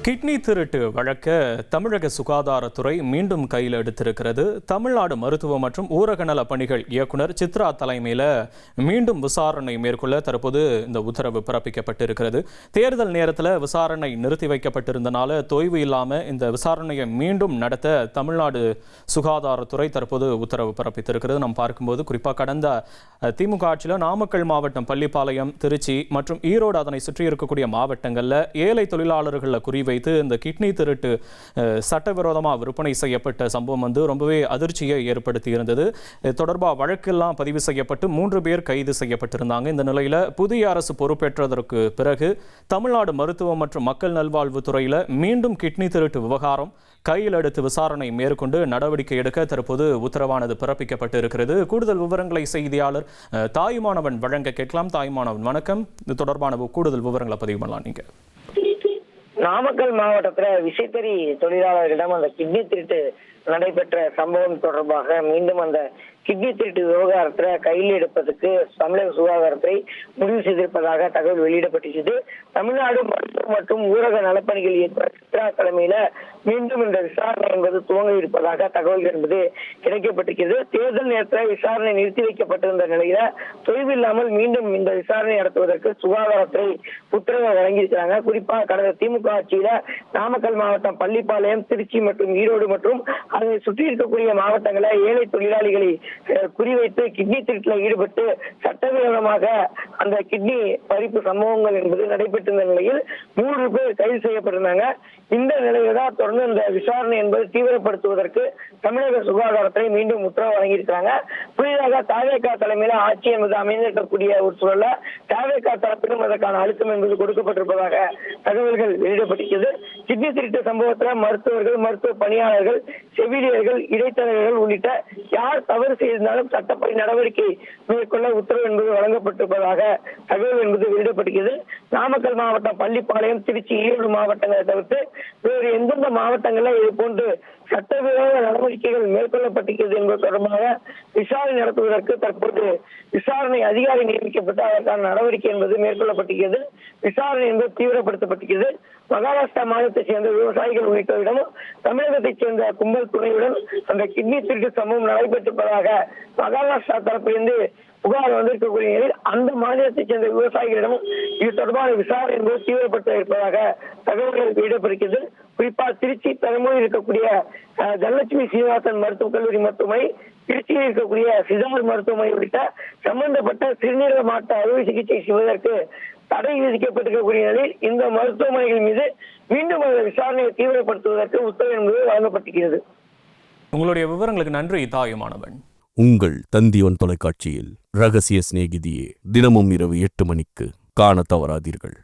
Kidney திருட்டு வழக்க தமிழக சுகாதாரத்துறை மீண்டும் கையில் எடுத்திருக்கிறது. தமிழ்நாடு மருத்துவ மற்றும் ஊரக நல பணிகள் இயக்குனர் சித்ரா தலைமையில் மீண்டும் விசாரணை மேற்கொள்ள தற்போது இந்த உத்தரவு பிறப்பிக்கப்பட்டிருக்கிறது. தேர்தல் நேரத்தில் விசாரணை நிறுத்தி வைக்கப்பட்டிருந்தனால தொய்வு இல்லாமல் இந்த விசாரணையை மீண்டும் நடத்த தமிழ்நாடு சுகாதாரத்துறை தற்போது உத்தரவு பிறப்பித்திருக்கிறது. நாம் பார்க்கும்போது குறிப்பாக கடந்த திமுக ஆட்சியில் நாமக்கல் மாவட்டம் பள்ளிப்பாளையம், திருச்சி மற்றும் ஈரோடு அதனை சுற்றி இருக்கக்கூடிய மாவட்டங்களில் ஏழை தொழிலாளர்களை குறிவைத்து இந்த கிட்னி திருட்டு சட்டவிரோதமாக விற்பனை செய்யப்பட்ட சம்பவம் ரொம்பவே அதிர்ச்சியை ஏற்படுத்தி இருந்தது. தொடர்பாக வழக்கெல்லாம் பதிவு செய்யப்பட்டு 3 பேர் கைது செய்யப்பட்டிருந்தாங்க. இந்த நிலையில் புதிய அரசு பொறுப்பேற்றதற்கு பிறகு தமிழ்நாடு மருத்துவம் மற்றும் மக்கள் நல்வாழ்வுத்துறையில் மீண்டும் கிட்னி திருட்டு விவகாரம் கையில் எடுத்து விசாரணை மேற்கொண்டு நடவடிக்கை எடுக்க தற்போது உத்தரவானது பிறப்பிக்கப்பட்டு இருக்கிறது. கூடுதல் விவரங்களை செய்தியாளர் தாயுமானவன் வழங்க கேட்கலாம். தாயுமானவன் வணக்கம். இது தொடர்பான கூடுதல் விவரங்களை பதிவு பண்ணலாம். நீங்க நாமக்கல் மாவட்டத்துல விசைத்தறி தொழிலாளர்களிடம் அந்த கிட்னி திருட்டு நடைபெற்ற சம்பவம் தொடர்பாக மீண்டும் அந்த கிட்னி திருட்டு விவகாரத்துல கையில் எடுப்பதற்கு தமிழக சுகாதாரத்துறை முடிவு செய்திருப்பதாக தகவல் வெளியிடப்பட்டிருக்கிறது. தமிழ்நாடு மருத்துவ மற்றும் ஊரக நலப்பணிகள் இயக்குனர் சித்ரா தலைமையில மீண்டும் இந்த விசாரணை என்பது துவங்க இருப்பதாக தகவல் என்பது கிடைக்கப்பட்டிருக்கிறது. தேர்தல் நேரத்தில் விசாரணை நிறுத்தி வைக்கப்பட்டிருந்த நிலையில தொய்வில்லாமல் மீண்டும் இந்த விசாரணை நடத்துவதற்கு சுகாதாரத்துறை உத்தரவை வழங்கியிருக்கிறாங்க. குறிப்பாக கடந்த திமுக ஆட்சியில நாமக்கல் மாவட்டம் பள்ளிப்பாளையம், திருச்சி மற்றும் ஈரோடு மற்றும் அதை சுற்றி இருக்கக்கூடிய மாவட்டங்களை ஏழை தொழிலாளிகளை குறிவைத்து கிட்னி திருட்டில் ஈடுபட்டு சட்டவிரோதமாக அந்த கிட்னி பறிப்பு சம்பவங்கள் என்பது நடைபெற்றிருந்த நிலையில் 3 பேர் கைது செய்யப்பட்டிருந்தாங்க. இந்த நிலையில தான் தொடர்ந்து இந்த விசாரணை என்பது தீவிரப்படுத்துவதற்கு தமிழக சுகாதாரத்துறை மீண்டும் உத்தரவு வழங்கியிருக்கிறாங்க. புதிதாக தாவேகா தலைமையில ஆட்சி என்பது அமைந்திருக்கக்கூடிய ஒரு சூழல்ல தாவேகா தரப்பிலும் அதற்கான அழுத்தம் என்பது கொடுக்கப்பட்டிருப்பதாக தகவல்கள் வெளியிடப்பட்டிருக்கிறது. கிட்னி திருட்டு சம்பவத்தில் மருத்துவர்கள், மருத்துவ பணியாளர்கள், செவிலியர்கள், இடைத்தரகர்கள் உள்ளிட்ட யார் தவறு செய்திருந்தாலும் சட்டப்படி நடவடிக்கை மேற்கொள்ள உத்தரவு என்பது வழங்கப்பட்டிருப்பதாக தகவல் என்பது வெளியிடப்பட்டிருக்கிறது. நாமக்கல் மாவட்டம் பள்ளிப்பாளையம், திருச்சி, ஈரோடு மாவட்டங்களை தவிர்த்து வேறு எந்தெந்த மாவட்டங்களில் இது போன்று சட்டவிரோத நடவடிக்கைகள் மேற்கொள்ளப்பட்டிருக்கிறது என்பது தொடர்பாக விசாரணை நடத்துவதற்கு தற்போது விசாரணை அதிகாரி நியமிக்கப்பட்டு அதற்கான நடவடிக்கை என்பது மேற்கொள்ளப்பட்டிருக்கிறது. விசாரணை என்பது தீவிரப்படுத்தப்பட்டிருக்கிறது. மகாராஷ்டிரா மாநிலத்தை சேர்ந்த விவசாயிகள் உள்ளிட்டவரிடமும் தமிழகத்தைச் சேர்ந்த கும்பல் துணையுடன் அந்த கிட்னி திருட்டு சம்பவம் நடைபெற்றிருப்பதாக மகாராஷ்டிரா தரப்பிலிருந்து புகார் வந்திருக்கக்கூடிய நிலையில் அந்த மாநிலத்தைச் சேர்ந்த விவசாயிகளிடமும் இது தொடர்பான விசாரணை என்பது தீவிரப்படுத்த இருப்பதாக தகவல்கள் வெளியிடப்படுகிறது. குறிப்பாக திருச்சி தலைமையில் இருக்கக்கூடிய தனலட்சுமி சீனிவாசன் மருத்துவக் கல்லூரி மருத்துவமனை, திருச்சியில் இருக்கக்கூடிய சிதார் மருத்துவமனை உள்ளிட்ட சம்பந்தப்பட்ட சிறுநீரக மாற்று அறுவை சிகிச்சை செய்வதற்கு தடை விதிக்கப்பட்டிருக்கக்கூடிய நிலையில் இந்த மருத்துவமனைகள் மீது மீண்டும் அந்த விசாரணையை தீவிரப்படுத்துவதற்கு உத்தரவு என்பது வழங்கப்பட்டிருக்கிறது. உங்களுடைய விவரங்களுக்கு நன்றி தாயுமானவன். உங்கள் தந்திவன் தொலைக்காட்சியில் ரகசிய சிநேகிதியே தினமும் இரவு 8 மணிக்கு காண தவறாதீர்கள்.